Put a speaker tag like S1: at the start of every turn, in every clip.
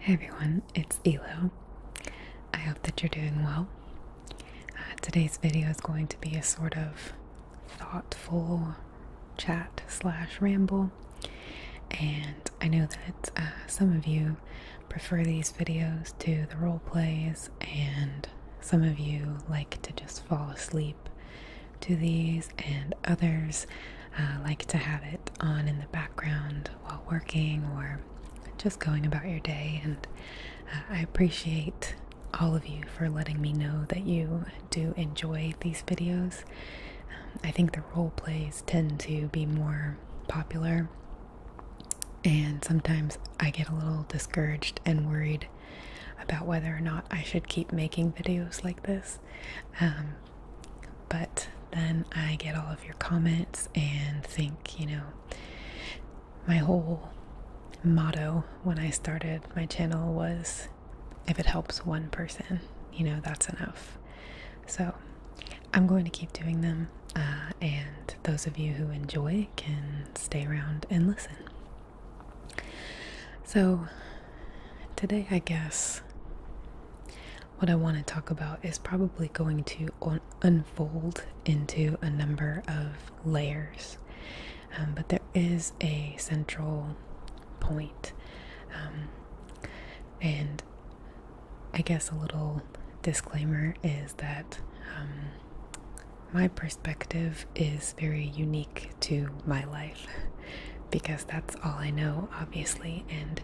S1: Hey everyone, it's Elo. I hope that you're doing well. Today's video is going to be a sort of thoughtful chat slash ramble, and I know that some of you prefer these videos to the role plays, and some of you like to just fall asleep to these, and others like to have it on in the background while working or just going about your day. And I appreciate all of you for letting me know that you do enjoy these videos. I think the role plays tend to be more popular, and sometimes I get a little discouraged and worried about whether or not I should keep making videos like this. But then I get all of your comments and think, my whole motto when I started my channel was, if it helps one person, that's enough. So I'm going to keep doing them, and those of you who enjoy can stay around and listen. So today, I guess what I want to talk about is probably going to unfold into a number of layers, but there is a central point, and I guess a little disclaimer is that my perspective is very unique to my life, because that's all I know, obviously. And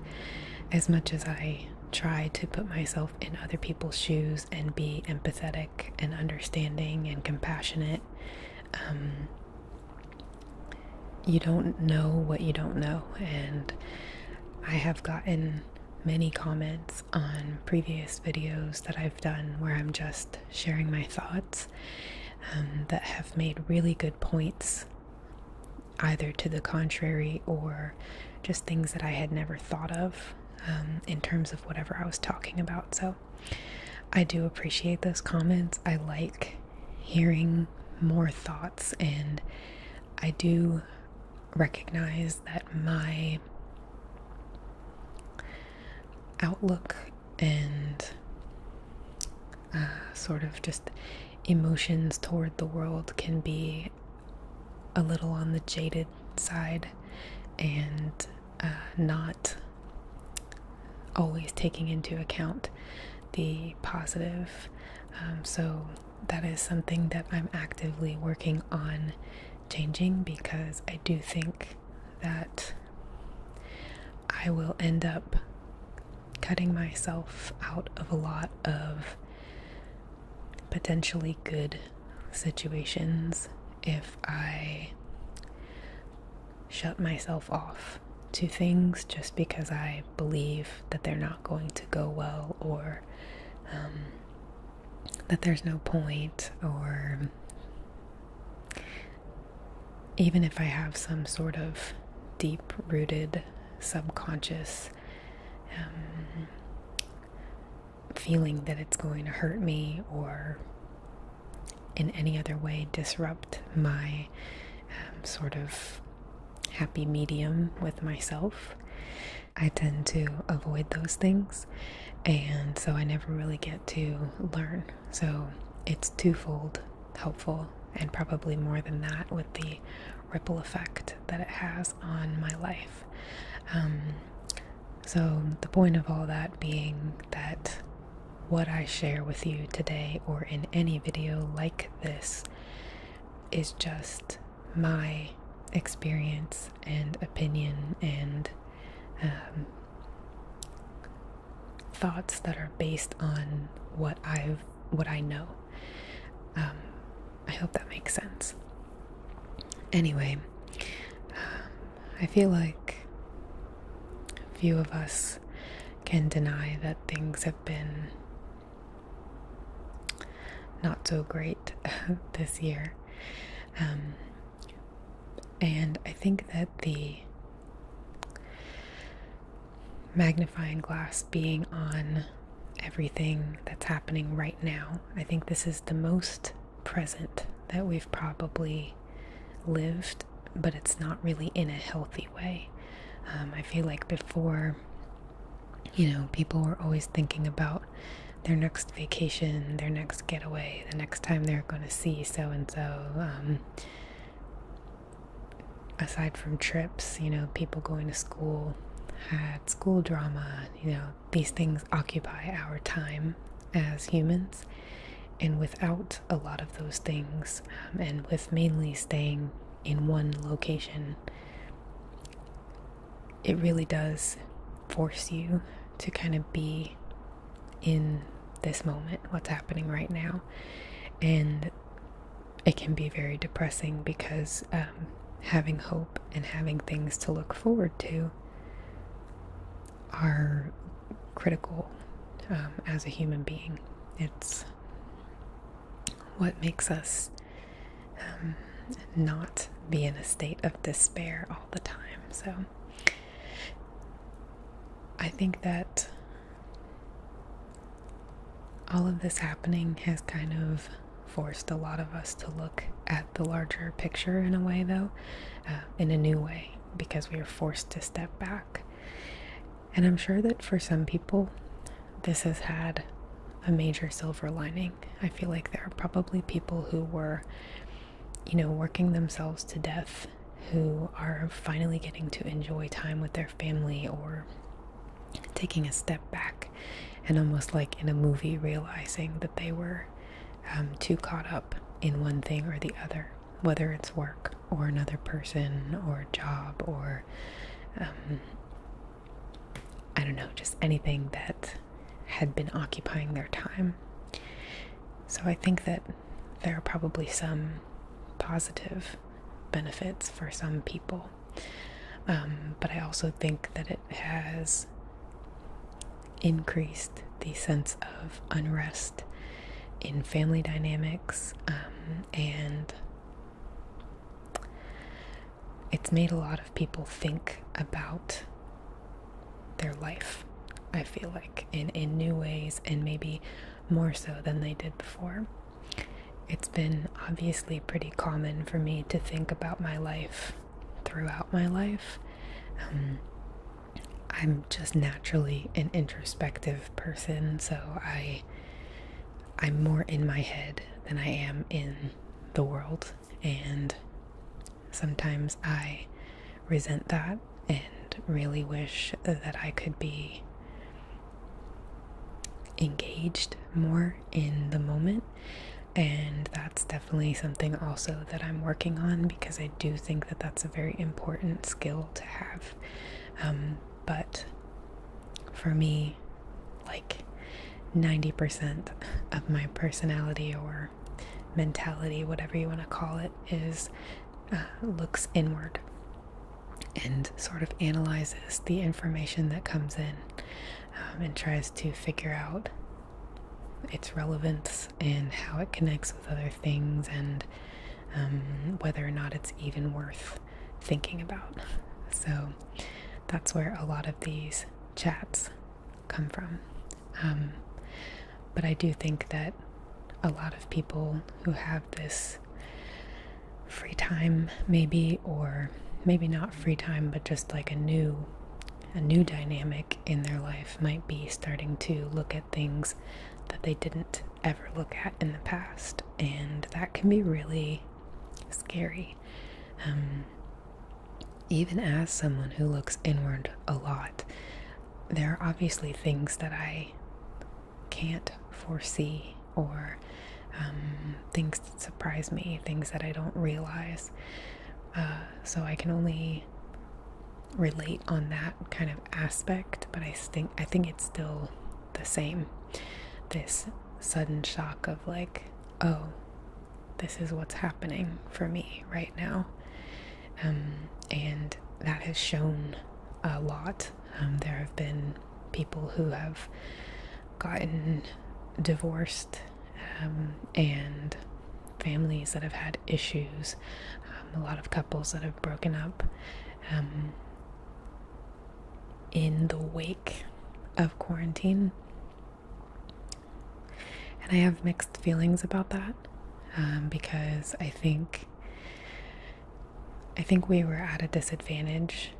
S1: as much as I try to put myself in other people's shoes and be empathetic and understanding and compassionate, you don't know what you don't know. And I have gotten many comments on previous videos that I've done where I'm just sharing my thoughts, that have made really good points, either to the contrary or just things that I had never thought of, in terms of whatever I was talking about. So I do appreciate those comments. I like hearing more thoughts, and I do recognize that my outlook and sort of just emotions toward the world can be a little on the jaded side, and not always taking into account the positive. So that is something that I'm actively working on changing, because I do think that I will end up cutting myself out of a lot of potentially good situations if I shut myself off to things just because I believe that they're not going to go well, or that there's no point, or even if I have some sort of deep-rooted subconscious feeling that it's going to hurt me or in any other way disrupt my sort of happy medium with myself, I tend to avoid those things, and so I never really get to learn. So it's twofold helpful, and probably more than that with the ripple effect that it has on my life. So the point of all that being that what I share with you today, or in any video like this, is just my experience and opinion and thoughts that are based on what I know. I hope that makes sense. Anyway, I feel like few of us can deny that things have been not so great this year. And I think that the magnifying glass being on everything that's happening right now, I think this is the most present that we've probably lived, but it's not really in a healthy way. I feel like before People were always thinking about their next vacation, their next getaway, the next time they're going to see so and so. Aside from trips, people going to school had school drama. These things occupy our time as humans. And without a lot of those things, and with mainly staying in one location, it really does force you to kind of be in this moment, what's happening right now. And it can be very depressing because having hope and having things to look forward to are critical as a human being. It's what makes us not be in a state of despair all the time. So I think that all of this happening has kind of forced a lot of us to look at the larger picture in a way, though, in a new way, because we are forced to step back. And I'm sure that for some people, this has had a major silver lining. I feel like there are probably people who were, working themselves to death, who are finally getting to enjoy time with their family, or taking a step back and almost like in a movie realizing that they were too caught up in one thing or the other, whether it's work or another person or job or I don't know, just anything that had been occupying their time. So I think that there are probably some positive benefits for some people, but I also think that it has increased the sense of unrest in family dynamics, and it's made a lot of people think about their life, I feel like, in new ways, and maybe more so than they did before. It's been obviously pretty common for me to think about my life throughout my life. I'm just naturally an introspective person, so I'm more in my head than I am in the world, and sometimes I resent that and really wish that I could be engaged more in the moment. And that's definitely something also that I'm working on, because I do think that that's a very important skill to have. But for me, like 90% of my personality or mentality, whatever you want to call it, is looks inward and sort of analyzes the information that comes in, and tries to figure out its relevance and how it connects with other things, and whether or not it's even worth thinking about. So that's where a lot of these chats come from. But I do think that a lot of people who have this free time, maybe, or maybe not free time, but just like a new dynamic in their life, might be starting to look at things that they didn't ever look at in the past, and that can be really scary. Even as someone who looks inward a lot, there are obviously things that I can't foresee, or things that surprise me, things that I don't realize. So I can only relate on that kind of aspect, but I think it's still the same. This sudden shock of like, oh, this is what's happening for me right now. And that has shown a lot. There have been people who have gotten divorced, and families that have had issues, a lot of couples that have broken up in the wake of quarantine. And I have mixed feelings about that, because I think we were at a disadvantage.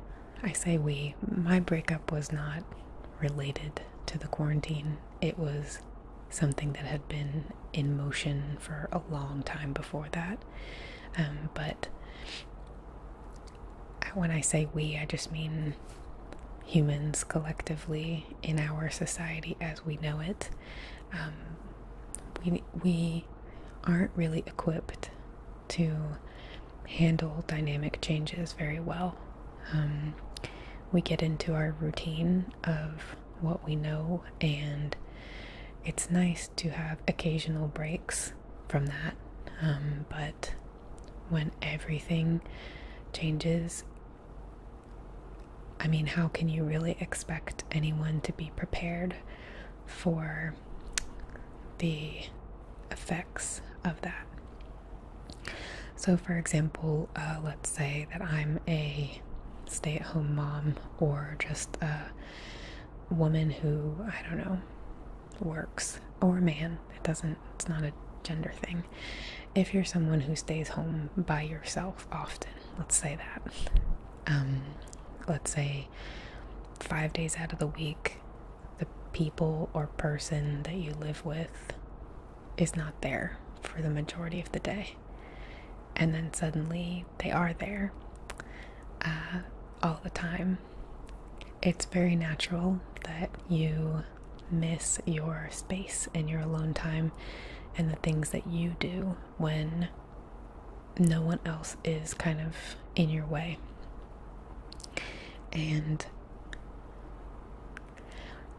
S1: I say we. My breakup was not related to the quarantine. It was something that had been in motion for a long time before that. But when I say we, I just mean humans collectively in our society as we know it. We aren't really equipped to handle dynamic changes very well. We get into our routine of what we know, and it's nice to have occasional breaks from that. But when everything changes, I mean, how can you really expect anyone to be prepared for the effects of that? So for example, let's say that I'm a stay-at-home mom, or just a woman who, I don't know, works, or a man. It's not a gender thing. If you're someone who stays home by yourself often, let's say that, let's say 5 days out of the week, the people or person that you live with is not there for the majority of the day, and then suddenly they are there all the time. It's very natural that you miss your space and your alone time and the things that you do when no one else is kind of in your way. And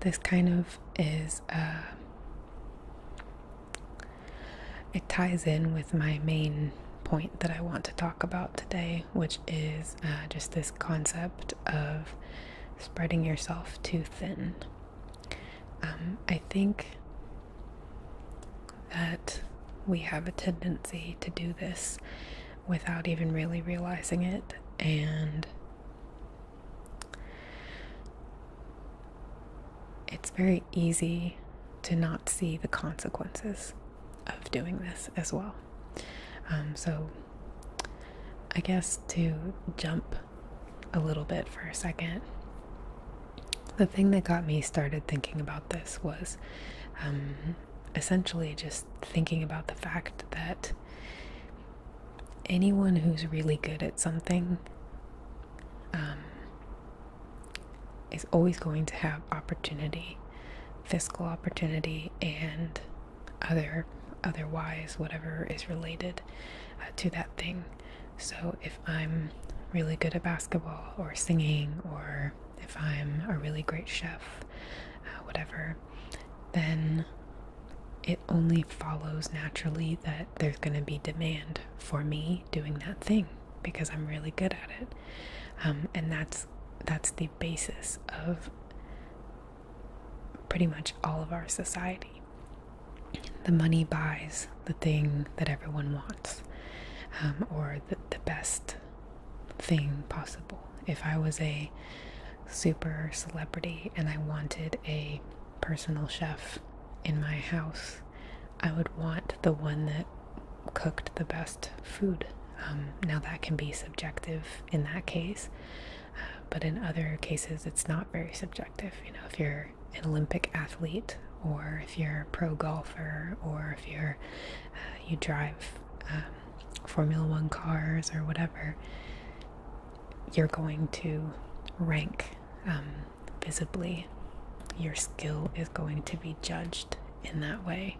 S1: this kind of is it ties in with my main point that I want to talk about today, which is just this concept of spreading yourself too thin. I think that we have a tendency to do this without even really realizing it, and it's very easy to not see the consequences of doing this as well. So I guess to jump a little bit for a second, the thing that got me started thinking about this was essentially just thinking about the fact that anyone who's really good at something is always going to have opportunity, fiscal opportunity, and otherwise whatever is related to that thing. So if I'm really good at basketball or singing, or if I'm a really great chef, whatever, then it only follows naturally that there's going to be demand for me doing that thing because I'm really good at it. And that's the basis of pretty much all of our society. The money buys the thing that everyone wants, or the best thing possible. If I was a super celebrity and I wanted a personal chef in my house, I would want the one that cooked the best food. Now that can be subjective in that case, but in other cases it's not very subjective. You know, if you're an Olympic athlete, or if you're a pro golfer, or if you drive Formula One cars or whatever, you're going to rank visibly. Your skill is going to be judged in that way.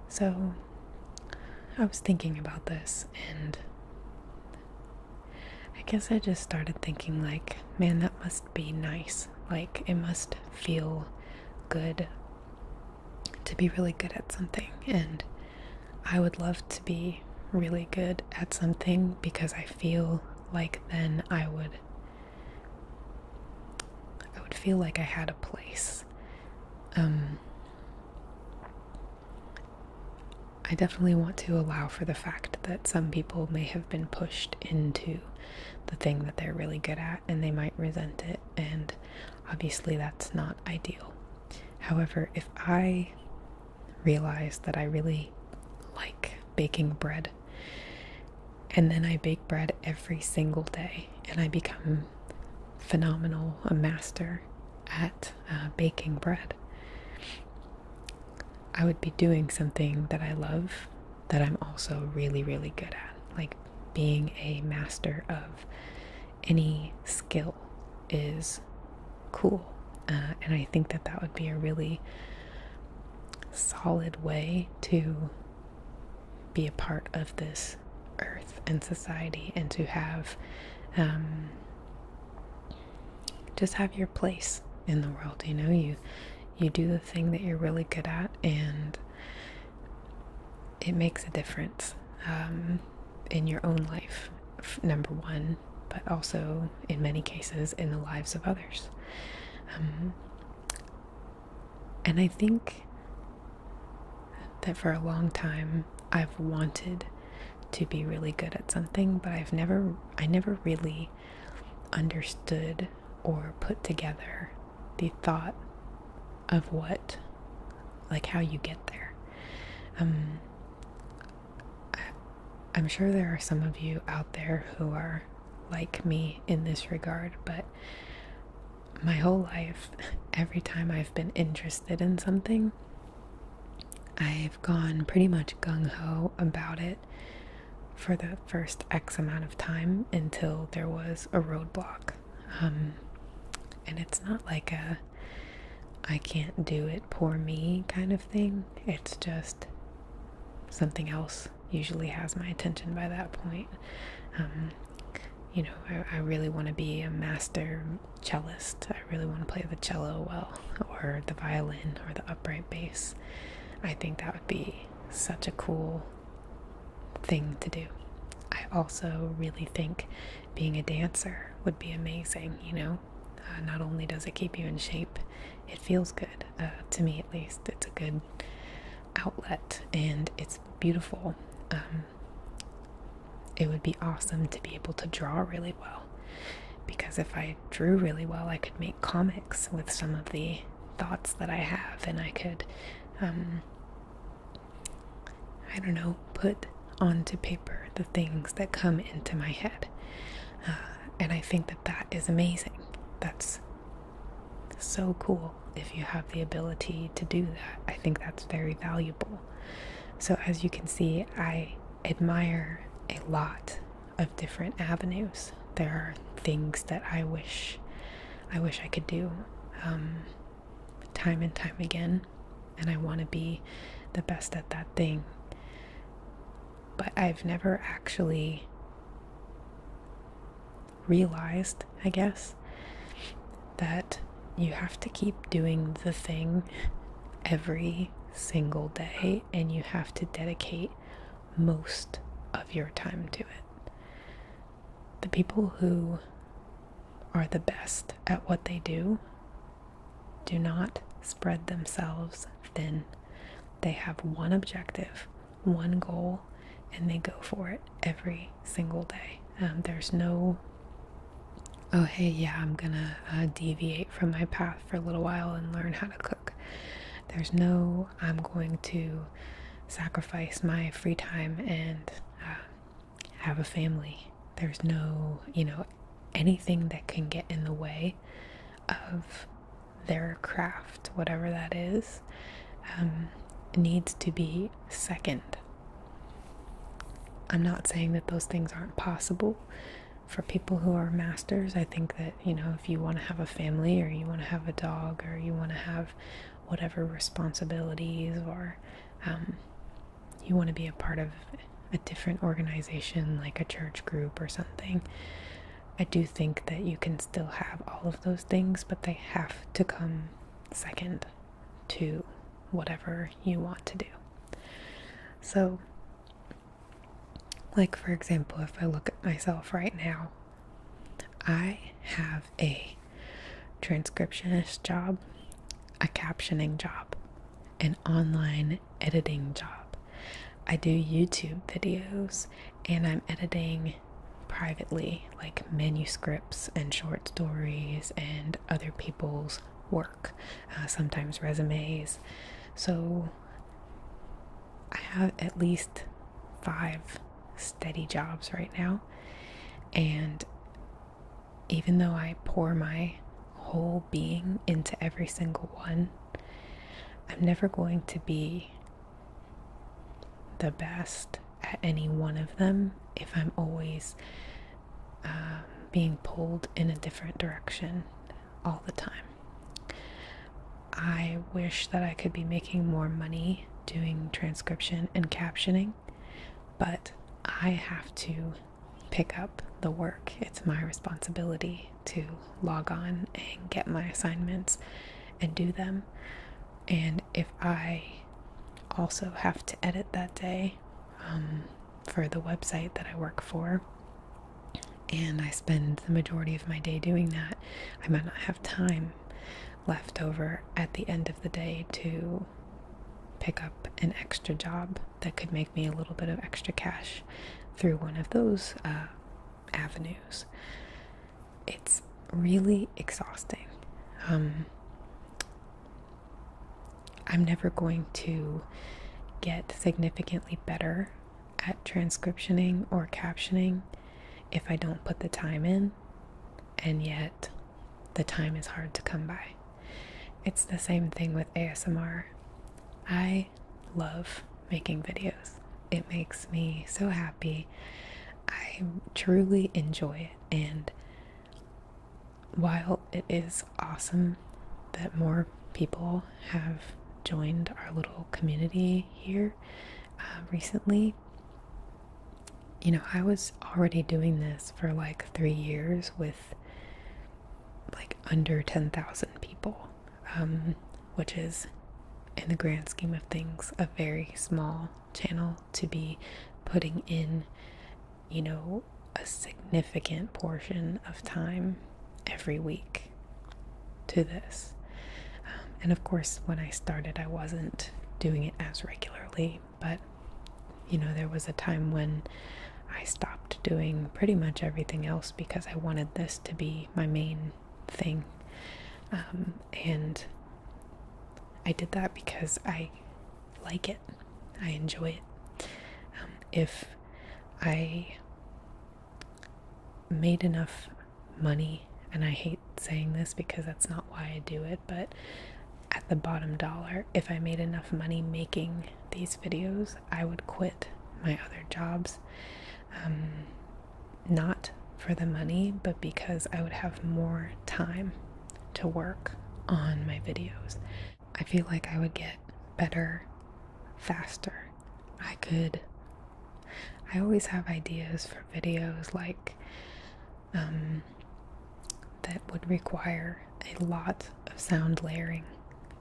S1: So I was thinking about this, and I guess I just started thinking, like, man, that must be nice. Like, it must feel good to be really good at something, and I would love to be really good at something because I feel like then I would feel like I had a place. I definitely want to allow for the fact that some people may have been pushed into the thing that they're really good at and they might resent it, and obviously that's not ideal. However, if I realize that I really like baking bread, and then I bake bread every single day and I become phenomenal, a master at baking bread. I would be doing something that I love, that I'm also really, really good at. Like, being a master of any skill is cool. And I think that that would be a really solid way to be a part of this earth and society, and to have just have your place in the world. You know, you do the thing that you're really good at, and it makes a difference in your own life, number one, but also in many cases in the lives of others. And I think that for a long time I've wanted to be really good at something, but I never really understood or put together the thought of what, like, how you get there. I'm sure there are some of you out there who are like me in this regard, but my whole life, every time I've been interested in something, I've gone pretty much gung-ho about it for the first X amount of time until there was a roadblock. And it's not like a I can't do it, poor me kind of thing. It's just something else usually has my attention by that point. You know, I really want to be a master cellist. I really want to play the cello well, or the violin, or the upright bass. I think that would be such a cool thing to do. I also really think being a dancer would be amazing, you know. Not only does it keep you in shape, it feels good. To me, at least, it's a good outlet, and it's beautiful. It would be awesome to be able to draw really well, because if I drew really well, I could make comics with some of the thoughts that I have, and I could, I don't know, put onto paper the things that come into my head. And I think that that is amazing. That's so cool if you have the ability to do that. I think that's very valuable. So as you can see, I admire a lot of different avenues. There are things that I wish I could do time and time again, and I want to be the best at that thing. But I've never actually realized, I guess, that you have to keep doing the thing every single day, and you have to dedicate most of your time to it. The people who are the best at what they do not spread themselves thin. They have one objective, one goal, and they go for it every single day. There's no, oh hey, yeah, I'm gonna deviate from my path for a little while and learn how to cook. There's no, I'm going to sacrifice my free time and have a family. There's no, you know, anything that can get in the way of their craft, whatever that is, needs to be second. I'm not saying that those things aren't possible for people who are masters. I think that, you know, if you want to have a family, or you want to have a dog, or you want to have whatever responsibilities, or you want to be a part of a different organization like a church group or something, I do think that you can still have all of those things, but they have to come second to whatever you want to do. So, like, for example, if I look at myself right now, I have a transcriptionist job, a captioning job, an online editing job. I do YouTube videos, and I'm editing privately, like manuscripts and short stories and other people's work, sometimes resumes. So I have at least 5 steady jobs right now, and even though I pour my whole being into every single one, I'm never going to be the best at any one of them if I'm always being pulled in a different direction all the time. I wish that I could be making more money doing transcription and captioning, but I have to pick up the work. It's my responsibility to log on and get my assignments and do them. And if I also have to edit that day for the website that I work for, and I spend the majority of my day doing that, I might not have time left over at the end of the day to pick up an extra job that could make me a little bit of extra cash through one of those avenues. It's really exhausting. I'm never going to get significantly better at transcriptioning or captioning if I don't put the time in, and yet the time is hard to come by. It's the same thing with ASMR. I love making videos. It makes me so happy. I truly enjoy it, and while it is awesome that more people have joined our little community here recently, you know, I was already doing this for like 3 years with like under 10,000 people, which is, in the grand scheme of things, a very small channel to be putting in, you know, a significant portion of time every week to this. And of course, when I started, I wasn't doing it as regularly, but you know, there was a time when I stopped doing pretty much everything else because I wanted this to be my main thing. And I did that because I like it. I enjoy it. If I made enough money, and I hate saying this because that's not why I do it, but at the bottom dollar, if I made enough money making these videos, I would quit my other jobs. Not for the money, but because I would have more time to work on my videos. I feel like I would get better faster. I always have ideas for videos like that would require a lot of sound layering,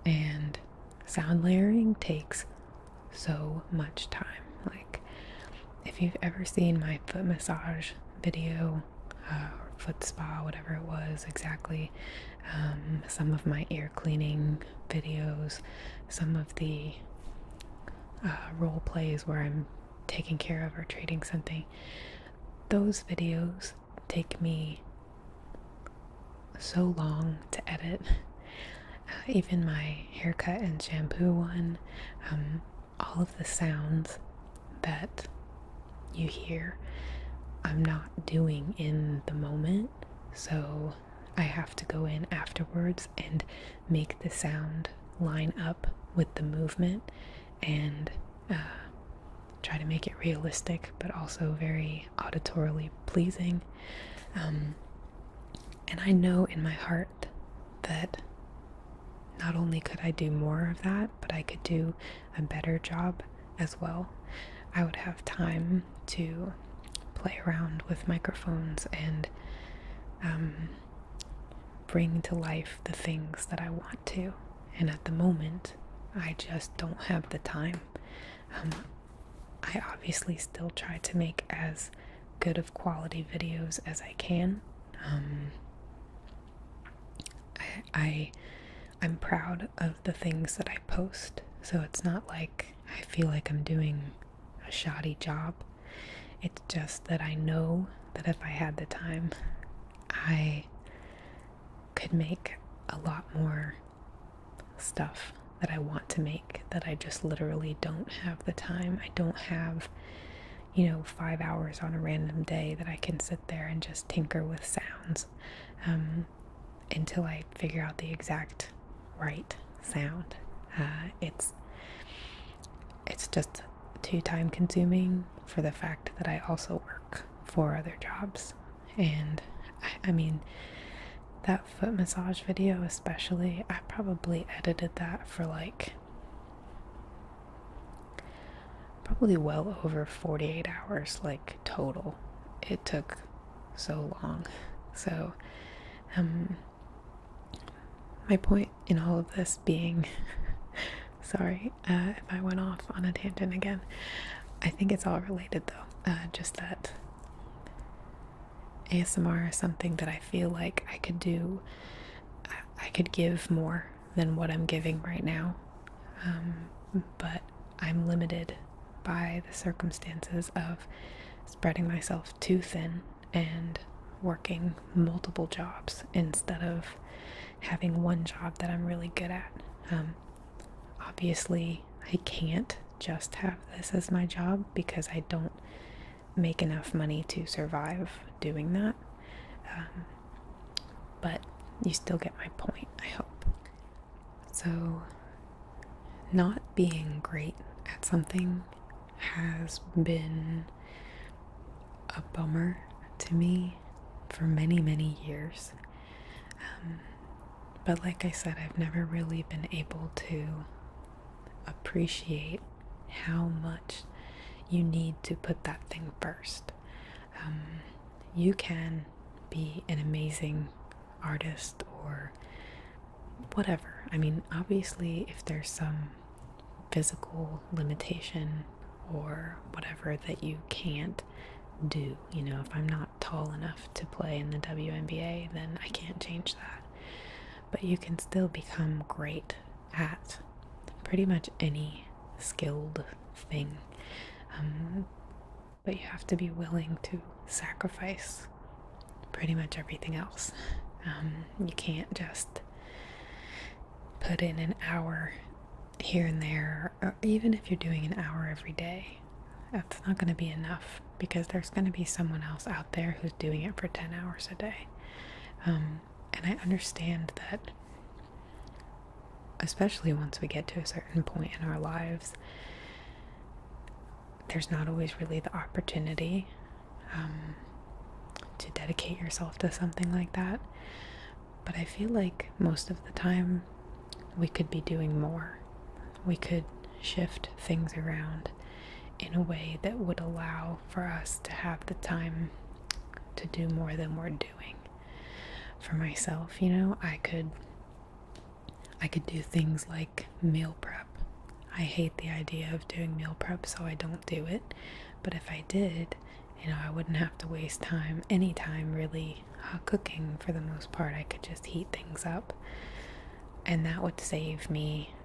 S1: and sound layering takes so much time. Like, if you've ever seen my foot massage video, or foot spa, whatever it was exactly, some of my ear cleaning videos, some of the role plays where I'm taking care of or treating something, those videos take me so long to edit. Even my haircut and shampoo one, all of the sounds that you hear, I'm not doing in the moment, so I have to go in afterwards and make the sound line up with the movement and try to make it realistic but also very auditorily pleasing. And I know in my heart that not only could I do more of that, but I could do a better job as well. I would have time to play around with microphones and bring to life the things that I want to. And at the moment, I just don't have the time. I obviously still try to make as good of quality videos as I can. I'm proud of the things that I post, so it's not like I feel like I'm doing a shoddy job. It's just that I know that if I had the time, I could make a lot more stuff that I want to make, that I just literally don't have the time. I don't have, 5 hours on a random day that I can sit there and just tinker with sounds. until I figure out the exact right sound. It's just too time consuming for the fact that I also work 4 other jobs. And I mean, that foot massage video especially, I probably edited that for like probably well over 48 hours, like total. It took so long. So my point in all of this being sorry if I went off on a tangent again. I think it's all related though. Just that ASMR is something that I feel like I could do. I could give more than what I'm giving right now. But I'm limited by the circumstances of spreading myself too thin and working multiple jobs instead of having one job that I'm really good at. Obviously, I can't just have this as my job because I don't make enough money to survive doing that. But you still get my point, I hope. So, not being great at something has been a bummer to me for many, many years. But like I said, I've never really been able to appreciate how much you need to put that thing first. You can be an amazing artist or whatever. I mean, obviously, if there's some physical limitation or whatever that you can't do, you know, if I'm not tall enough to play in the WNBA, then I can't change that. But you can still become great at pretty much any skilled thing. But you have to be willing to sacrifice pretty much everything else. You can't just put in an hour here and there, or even if you're doing an hour every day, that's not going to be enough because there's going to be someone else out there who's doing it for 10 hours a day. And I understand that, especially once we get to a certain point in our lives, there's not always really the opportunity to dedicate yourself to something like that. But I feel like most of the time we could be doing more. We could shift things around in a way that would allow for us to have the time to do more than we're doing. For myself, you know, I could do things like meal prep. I hate the idea of doing meal prep, so I don't do it. But if I did, you know, I wouldn't have to waste any time really cooking for the most part. I could just heat things up, and that would save me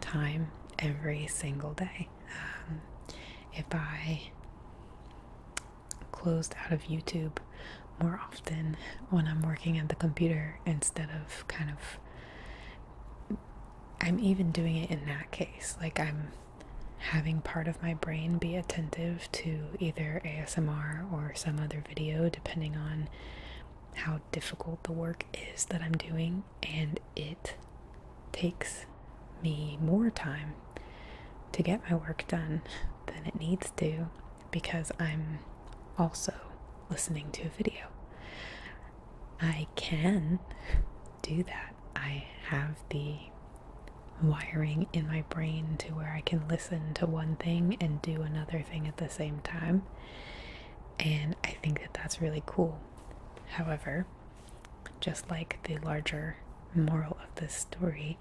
S1: time every single day. If I closed out of YouTube more often when I'm working at the computer instead of I'm even doing it in that case, like I'm having part of my brain be attentive to either ASMR or some other video depending on how difficult the work is that I'm doing, and it takes me more time to get my work done than it needs to because I'm also listening to a video. I can do that. I have the wiring in my brain to where I can listen to one thing and do another thing at the same time, and I think that that's really cool. However, just like the larger moral of this story,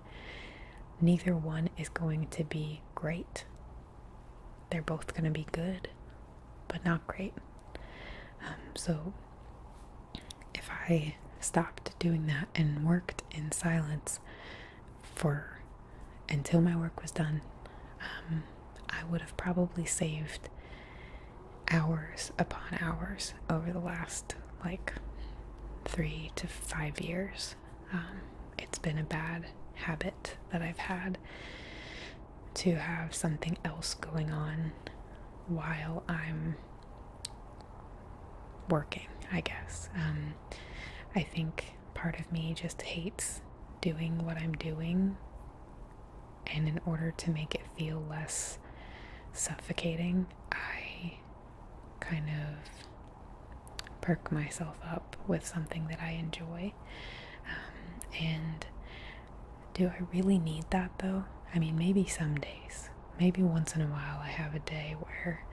S1: neither one is going to be great. They're both going to be good, but not great. So if I stopped doing that and worked in silence until my work was done, I would have probably saved hours upon hours over the last 3 to 5 years. It's been a bad habit that I've had to have something else going on while I'm working, I guess. I think part of me just hates doing what I'm doing, and in order to make it feel less suffocating, I kind of perk myself up with something that I enjoy. And do I really need that though? I mean, maybe some days, maybe once in a while I have a day where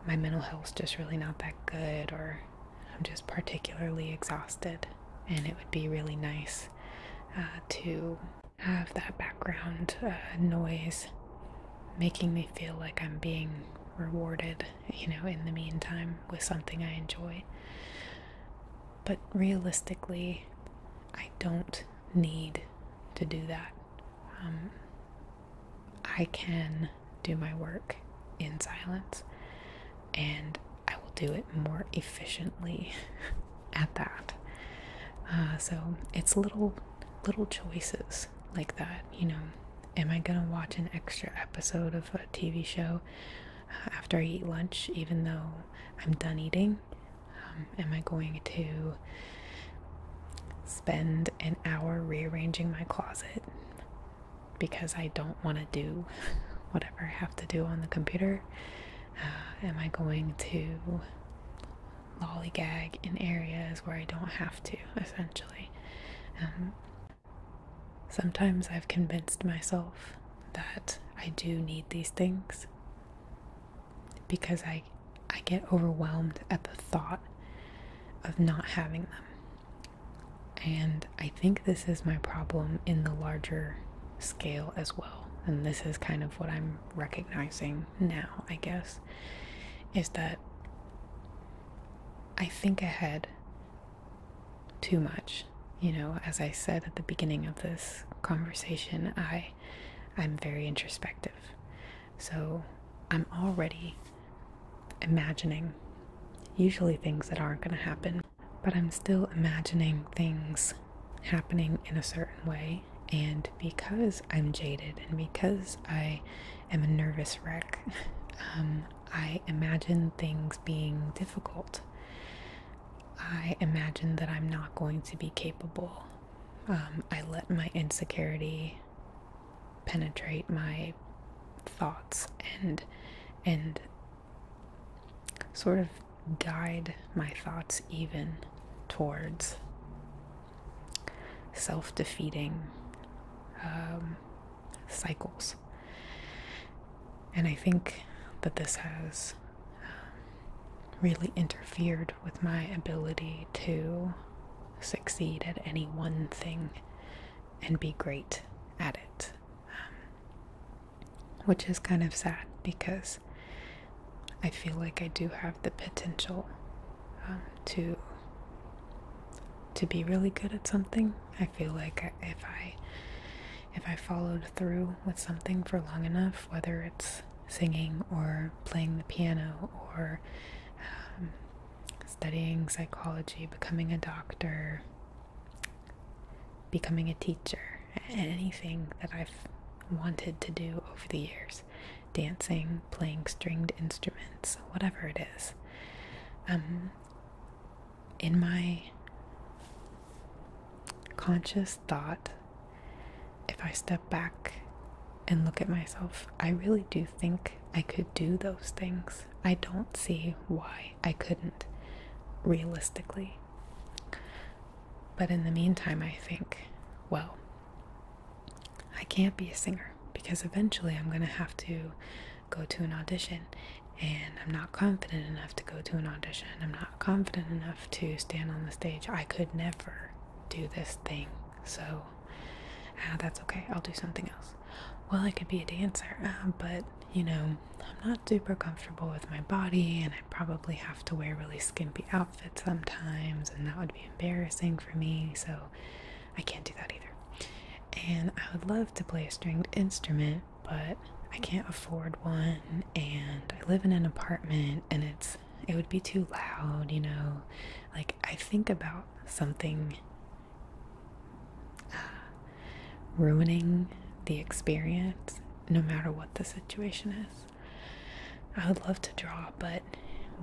S1: my mental health's just really not that good, or I'm just particularly exhausted, and it would be really nice to have that background noise making me feel like I'm being rewarded, in the meantime with something I enjoy. But realistically, I don't need to do that. I can do my work in silence, and I will do it more efficiently at that. So it's little choices like that, Am I gonna watch an extra episode of a TV show after I eat lunch, even though I'm done eating? Am I going to spend an hour rearranging my closet because I don't want to do whatever I have to do on the computer? Am I going to lollygag in areas where I don't have to, essentially? Sometimes I've convinced myself that I do need these things because I get overwhelmed at the thought of not having them. And I think this is my problem in the larger scale as well. And this is kind of what I'm recognizing now, I guess, is that I think ahead too much. As I said at the beginning of this conversation, I'm very introspective. So I'm already imagining usually things that aren't going to happen, but I'm still imagining things happening in a certain way. And because I'm jaded and because I am a nervous wreck, I imagine things being difficult. I imagine that I'm not going to be capable. I let my insecurity penetrate my thoughts and sort of guide my thoughts even towards self-defeating cycles. And I think that this has really interfered with my ability to succeed at any one thing and be great at it, which is kind of sad because I feel like I do have the potential to be really good at something. I feel like if I followed through with something for long enough, whether it's singing or playing the piano or studying psychology, becoming a doctor, becoming a teacher, anything that I've wanted to do over the years, dancing, playing stringed instruments, whatever it is, in my conscious thought, if I step back and look at myself, I really do think I could do those things. I don't see why I couldn't, realistically. But in the meantime, I think, well, I can't be a singer because eventually I'm going to have to go to an audition, and I'm not confident enough to go to an audition. I'm not confident enough to stand on the stage. I could never do this thing, so that's okay. I'll do something else. Well, I could be a dancer, but I'm not super comfortable with my body, and I probably have to wear really skimpy outfits sometimes, and that would be embarrassing for me, so I can't do that either. And I would love to play a stringed instrument, but I can't afford one, and I live in an apartment, and it would be too loud, Like, I think about something ruining the experience, no matter what the situation is. I would love to draw, but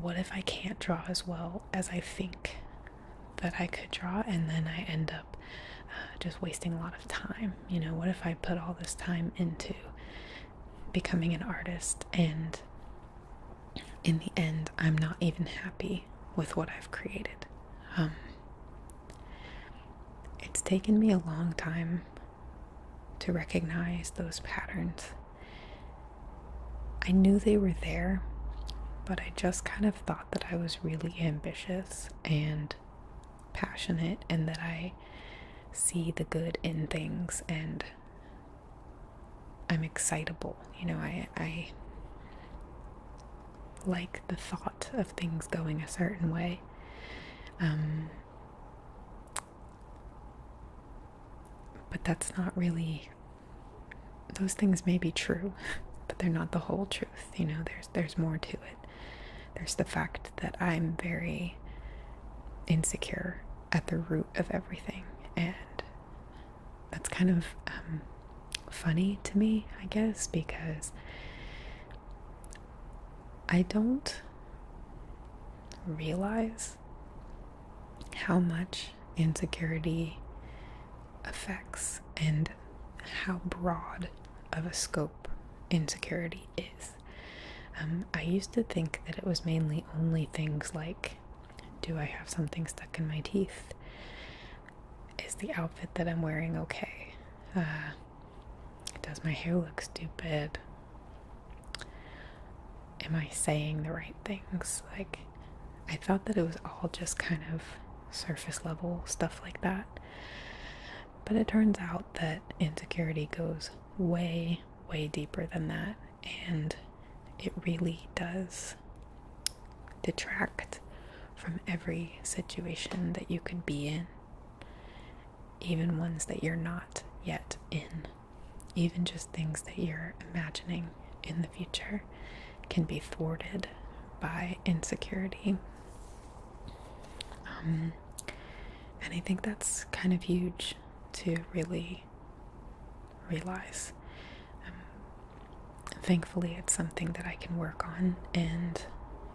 S1: what if I can't draw as well as I think that I could draw, and then I end up just wasting a lot of time. You know, what if I put all this time into becoming an artist and in the end I'm not even happy with what I've created? It's taken me a long time to recognize those patterns. I knew they were there, but I just kind of thought that I was really ambitious and passionate, and that I see the good in things, and I'm excitable. You know, I like the thought of things going a certain way. But that's not really, those things may be true, but they're not the whole truth. You know, there's more to it. There's the fact that I'm very insecure at the root of everything, and that's kind of funny to me, I guess, because I don't realize how much insecurity affects and how broad of a scope insecurity is. I used to think that it was mainly only things like, do I have something stuck in my teeth? Is the outfit that I'm wearing okay? Does my hair look stupid? Am I saying the right things? Like, I thought that it was all just kind of surface level stuff like that. But it turns out that insecurity goes way, way deeper than that, and it really does detract from every situation that you could be in, even ones that you're not yet in. Even just things that you're imagining in the future can be thwarted by insecurity. And I think that's kind of huge to really realize. Thankfully, it's something that I can work on and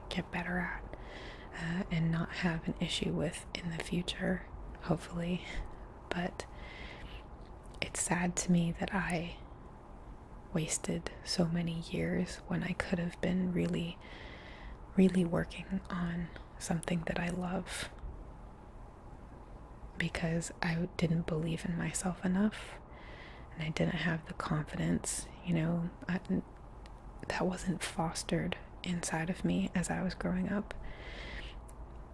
S1: get better at, and not have an issue with in the future, hopefully. But it's sad to me that I wasted so many years when I could have been really, really working on something that I love, because I didn't believe in myself enough, and I didn't have the confidence, you know, that wasn't fostered inside of me as I was growing up.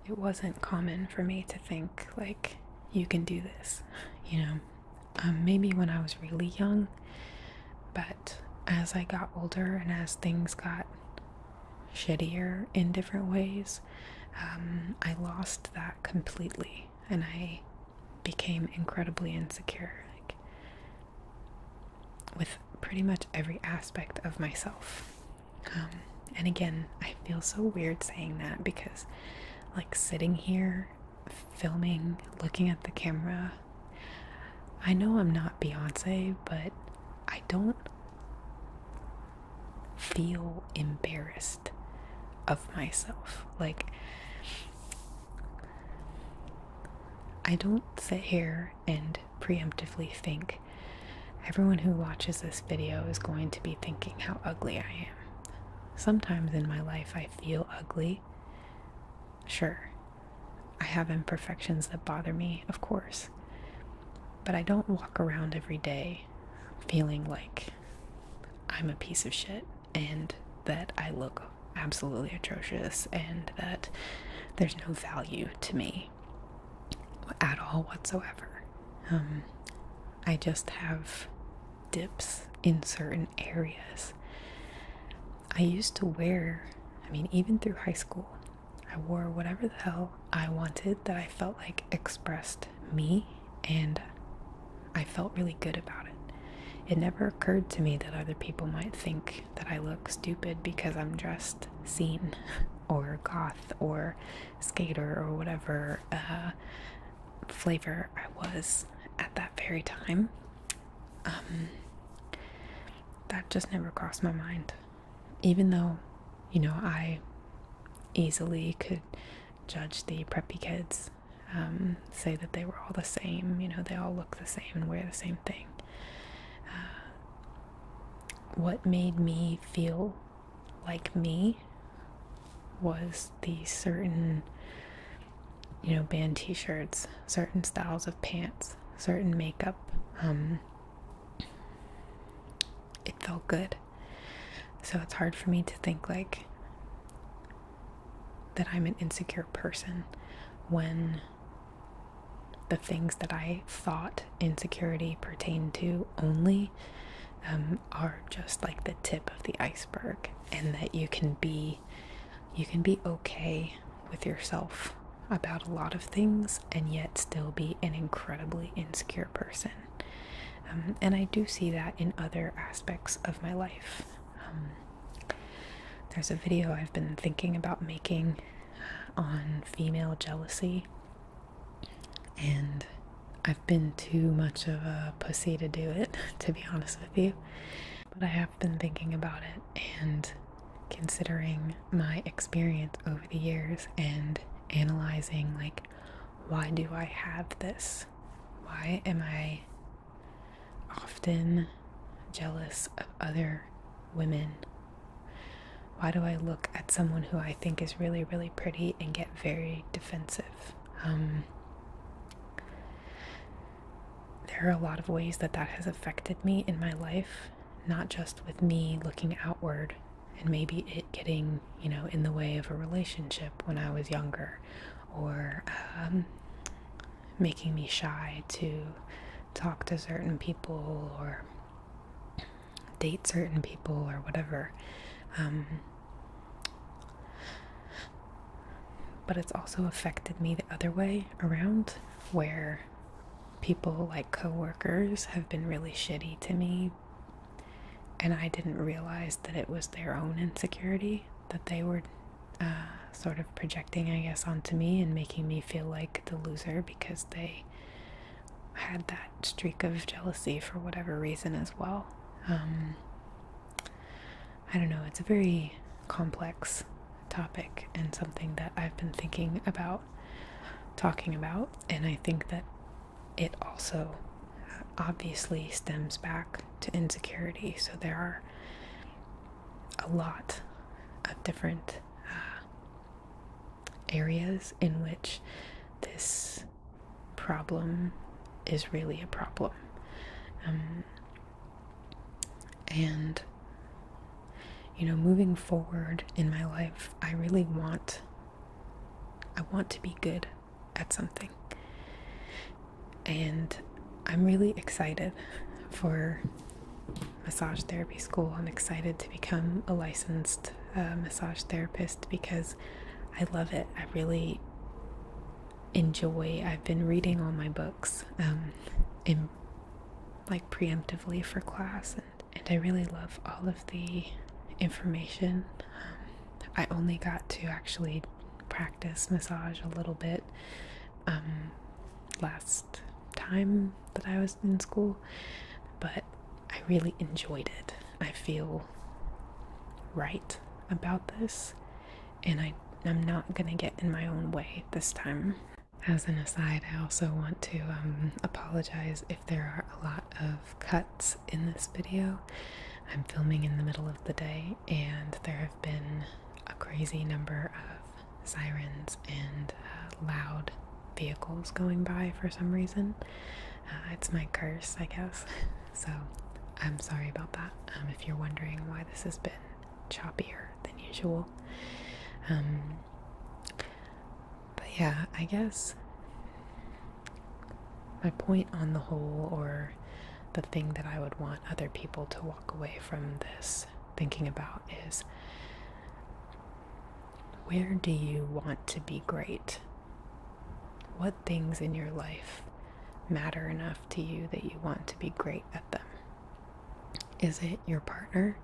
S1: It wasn't common for me to think, like, you can do this, you know. Maybe when I was really young, but as I got older and as things got shittier in different ways, I lost that completely, and I became incredibly insecure, like, with pretty much every aspect of myself. And again, I feel so weird saying that, because like sitting here filming, looking at the camera, I know I'm not Beyonce, but I don't feel embarrassed of myself. Like, I don't sit here and preemptively think everyone who watches this video is going to be thinking how ugly I am. Sometimes in my life I feel ugly. Sure, I have imperfections that bother me, of course. But I don't walk around every day feeling like I'm a piece of shit and that I look absolutely atrocious and that there's no value to me at all whatsoever. I just have dips in certain areas. I used to wear, even through high school, I wore whatever the hell I wanted that I felt like expressed me, and I felt really good about it. It never occurred to me that other people might think that I look stupid because I'm dressed scene or goth or skater or whatever flavor I was at that very time. That just never crossed my mind. Even though, I easily could judge the preppy kids say that they were all the same, you know, they all look the same and wear the same thing. What made me feel like me was these certain, you know, band t-shirts, certain styles of pants, certain makeup. It felt good. So it's hard for me to think like that I'm an insecure person when the things that I thought insecurity pertained to only are just like the tip of the iceberg, and that you can be okay with yourself about a lot of things and yet still be an incredibly insecure person. And I do see that in other aspects of my life. There's a video I've been thinking about making on female jealousy, and I've been too much of a pussy to do it, to be honest with you. But I have been thinking about it and considering my experience over the years and analyzing, like, why do I have this? Why am I often jealous of other women? Why do I look at someone who I think is really, really pretty and get very defensive? There are a lot of ways that has affected me in my life, not just with me looking outward and maybe it getting, you know, in the way of a relationship when I was younger, or making me shy to talk to certain people or date certain people or whatever. But it's also affected me the other way around, where people like coworkers have been really shitty to me, and I didn't realize that it was their own insecurity that they were sort of projecting, I guess, onto me and making me feel like the loser because they had that streak of jealousy for whatever reason as well. I don't know, it's a very complex topic and something that I've been thinking about talking about, and I think that it also obviously stems back to insecurity. So there are a lot of different areas in which this problem is really a problem. And you know, moving forward in my life, I want to be good at something. And I'm really excited for massage therapy school. I'm excited to become a licensed massage therapist because I love it. I really enjoy. I've been reading all my books in like preemptively for class, and I really love all of the information. I only got to actually practice massage a little bit last time that I was in school, but I really enjoyed it. I feel right about this, and I'm not gonna get in my own way this time. As an aside, I also want to apologize if there are a lot of cuts in this video. I'm filming in the middle of the day, and there have been a crazy number of sirens and loud vehicles going by for some reason. It's my curse, I guess. So I'm sorry about that. If you're wondering why this has been choppier than usual. But yeah, I guess my point on the whole, or the thing that I would want other people to walk away from this thinking about, is, where do you want to be great? What things in your life matter enough to you that you want to be great at them? Is it your partner?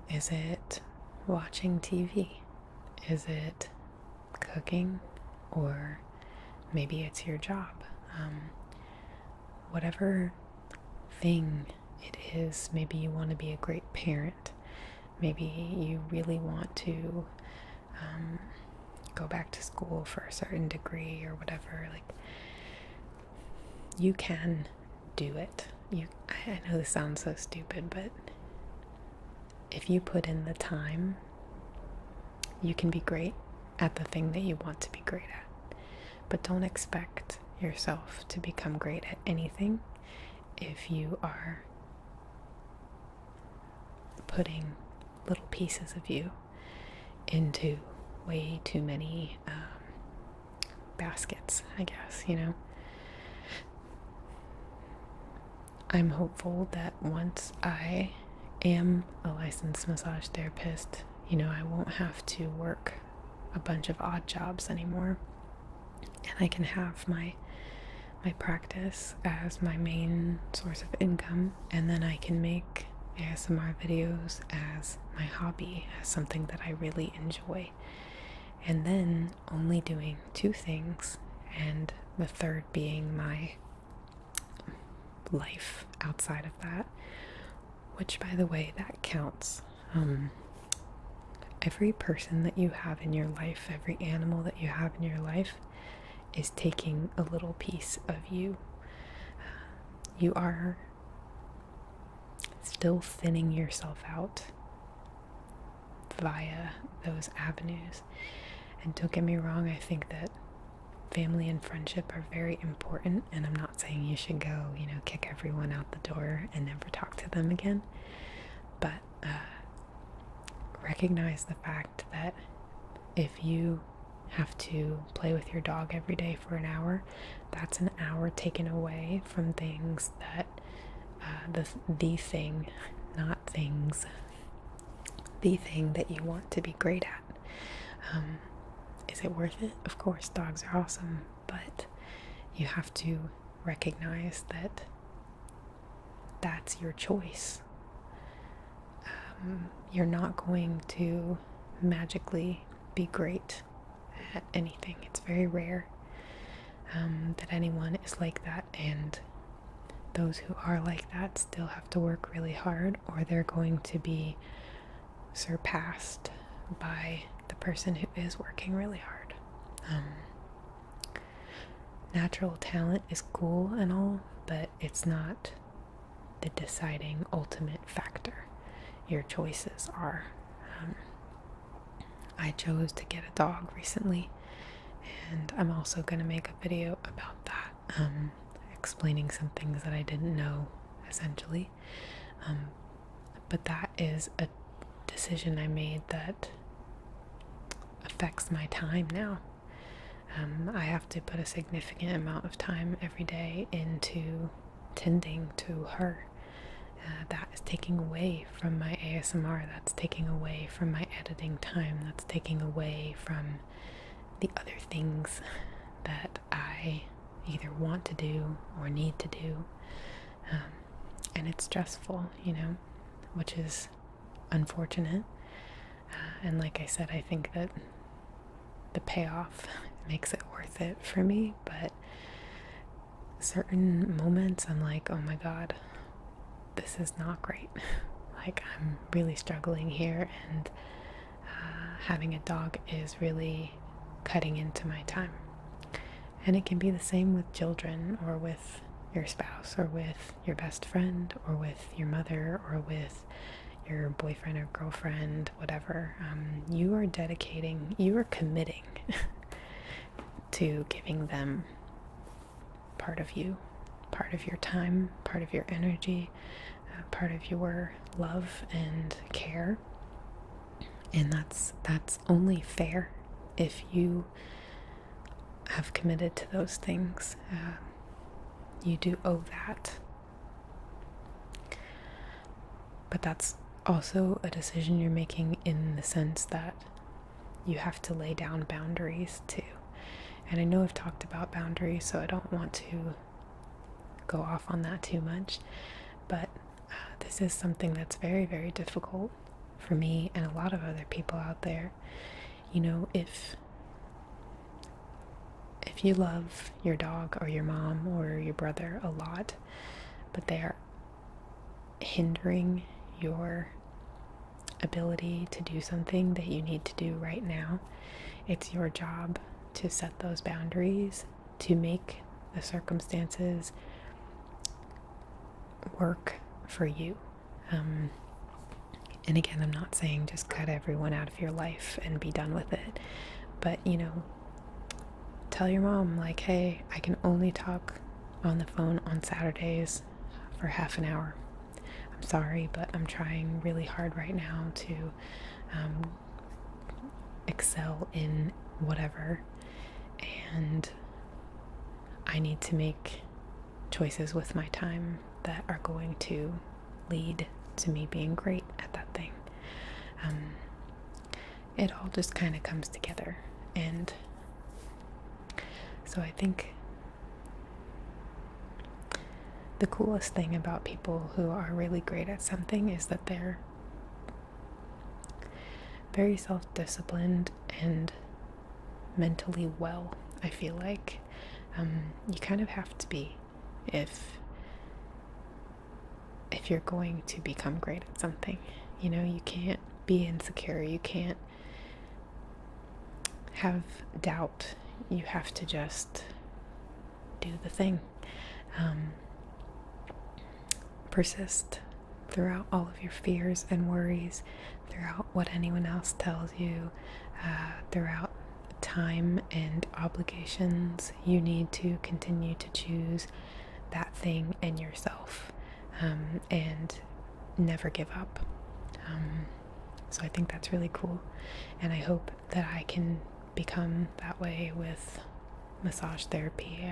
S1: Is it watching TV? Is it cooking? Or maybe it's your job. Whatever thing it is, maybe you want to be a great parent. Maybe you really want to go back to school for a certain degree or whatever. Like, you can do it. I know this sounds so stupid, but if you put in the time, you can be great at the thing that you want to be great at. But don't expect yourself to become great at anything if you are putting little pieces of you into way too many baskets, I guess, you know. I'm hopeful that once I am a licensed massage therapist, you know, I won't have to work a bunch of odd jobs anymore, and I can have my practice as my main source of income, and then I can make ASMR videos as my hobby, as something that I really enjoy, and then only doing two things, and the third being my life outside of that, which, by the way, that counts. Every person that you have in your life, every animal that you have in your life is taking a little piece of you. You are still thinning yourself out via those avenues. And don't get me wrong, I think that family and friendship are very important, and I'm not saying you should go, you know, kick everyone out the door and never talk to them again, but recognize the fact that if you have to play with your dog every day for an hour, that's an hour taken away from things that the thing, not things, the thing that you want to be great at. Is it worth it? Of course, dogs are awesome, but you have to recognize that that's your choice. You're not going to magically be great at anything. It's very rare that anyone is like that, and those who are like that still have to work really hard, or they're going to be surpassed by the person who is working really hard. Natural talent is cool and all, but it's not the deciding ultimate factor. Your choices are. I chose to get a dog recently, and I'm also going to make a video about that, explaining some things that I didn't know, essentially. But that is a decision I made that affects my time now. I have to put a significant amount of time every day into tending to her. That is taking away from my ASMR, that's taking away from my editing time, that's taking away from the other things that I either want to do or need to do. And it's stressful, you know, which is unfortunate. And like I said, I think that the payoff makes it worth it for me, but certain moments I'm like, oh my god, this is not great. Like, I'm really struggling here, and having a dog is really cutting into my time. And it can be the same with children, or with your spouse, or with your best friend, or with your mother, or with your boyfriend or girlfriend, whatever. You are committing to giving them part of you, part of your time, part of your energy, part of your love and care. And that's only fair if you have committed to those things. You do owe that. But that's also a decision you're making, in the sense that you have to lay down boundaries too. And I know I've talked about boundaries, so I don't want to go off on that too much, but this is something that's very, very difficult for me and a lot of other people out there. You know, if you love your dog or your mom or your brother a lot, but they are hindering your ability to do something that you need to do right now. It's your job to set those boundaries, to make the circumstances work for you. And again, I'm not saying just cut everyone out of your life and be done with it, but tell your mom, like, hey, I can only talk on the phone on Saturdays for half an hour. I'm sorry, but I'm trying really hard right now to excel in whatever, and I need to make choices with my time that are going to lead to me being great at that thing. It all just kind of comes together. And so I think the coolest thing about people who are really great at something is that they're very self-disciplined and mentally well. I feel like you kind of have to be if you're going to become great at something. You can't be insecure, you can't have doubt, you have to just do the thing. Persist throughout all of your fears and worries, throughout what anyone else tells you, throughout time and obligations. You need to continue to choose that thing in yourself, and never give up. So I think that's really cool, and I hope that I can become that way with massage therapy.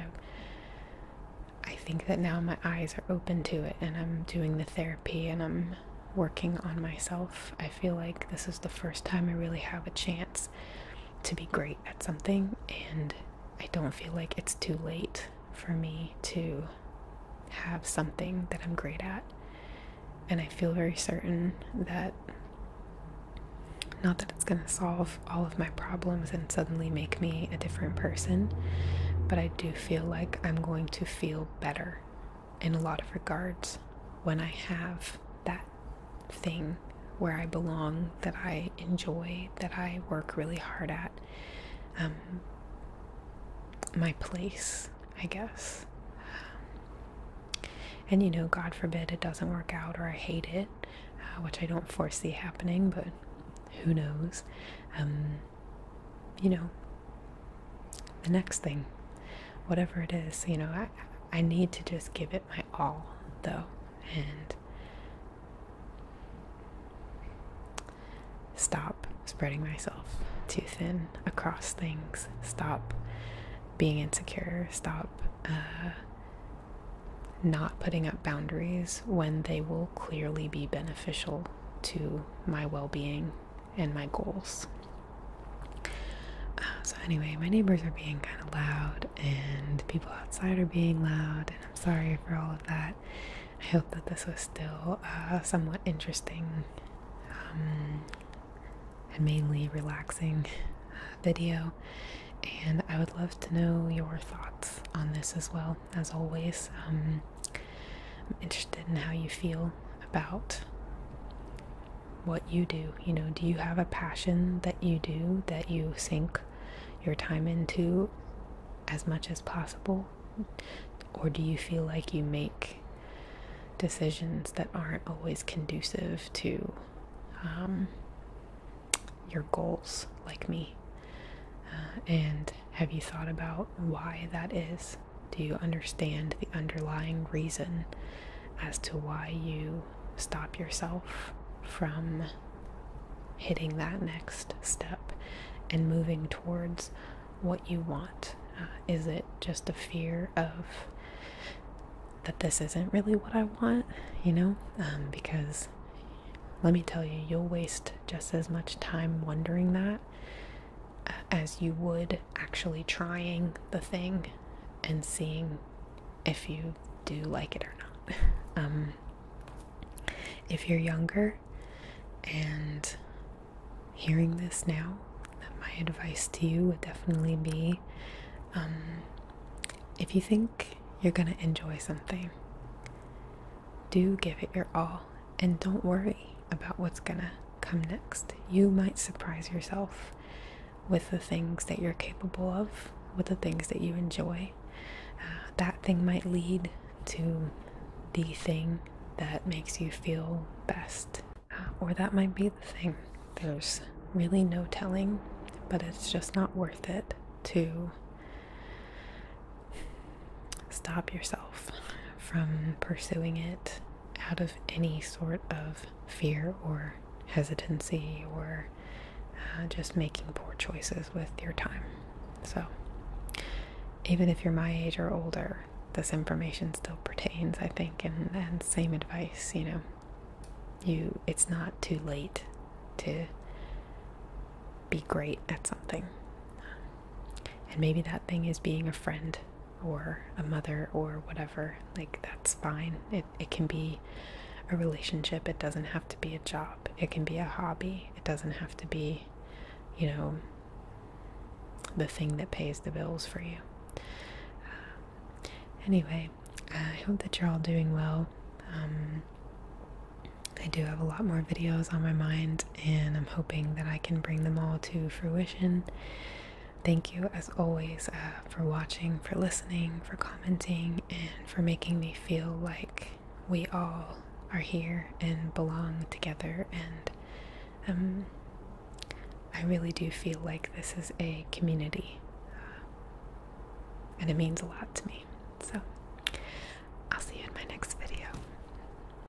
S1: I think that now my eyes are open to it, and I'm doing the therapy and I'm working on myself. I feel like this is the first time I really have a chance to be great at something, and I don't feel like it's too late for me to have something that I'm great at. And I feel very certain that, not that it's going to solve all of my problems and suddenly make me a different person, but I do feel like I'm going to feel better in a lot of regards when I have that thing where I belong, that I enjoy, that I work really hard at. My place, I guess. And God forbid it doesn't work out or I hate it, which I don't foresee happening, but who knows. The next thing, whatever it is, I need to just give it my all, though, and stop spreading myself too thin across things, stop being insecure, stop not putting up boundaries when they will clearly be beneficial to my well-being and my goals. So anyway, my neighbors are being kind of loud and people outside are being loud, and I'm sorry for all of that. I hope that this was still somewhat interesting and mainly relaxing video, and I would love to know your thoughts on this as well. As always, I'm interested in how you feel about what you do. Do you have a passion that you do, that you sink your time into as much as possible? Or do you feel like you make decisions that aren't always conducive to your goals, like me? And have you thought about why that is? Do you understand the underlying reason as to why you stop yourself from hitting that next step and moving towards what you want? Is it just a fear of that this isn't really what I want? Because let me tell you, you'll waste just as much time wondering that as you would actually trying the thing and seeing if you do like it or not. If you're younger and hearing this now, my advice to you would definitely be, if you think you're gonna enjoy something, do give it your all, and don't worry about what's gonna come next. You might surprise yourself with the things that you're capable of, with the things that you enjoy. That thing might lead to the thing that makes you feel best, or that might be the thing. There's really no telling, but it's just not worth it to stop yourself from pursuing it out of any sort of fear or hesitancy, or just making poor choices with your time. So even if you're my age or older, this information still pertains, I think, and same advice, it's not too late to be great at something. And maybe that thing is being a friend or a mother or whatever. Like, that's fine. It can be a relationship. It doesn't have to be a job. It can be a hobby. It doesn't have to be, the thing that pays the bills for you. Anyway, I hope that you're all doing well. I do have a lot more videos on my mind, and I'm hoping that I can bring them all to fruition. Thank you, as always, for watching, for listening, for commenting, and for making me feel like we all are here and belong together. And I really do feel like this is a community, and it means a lot to me. So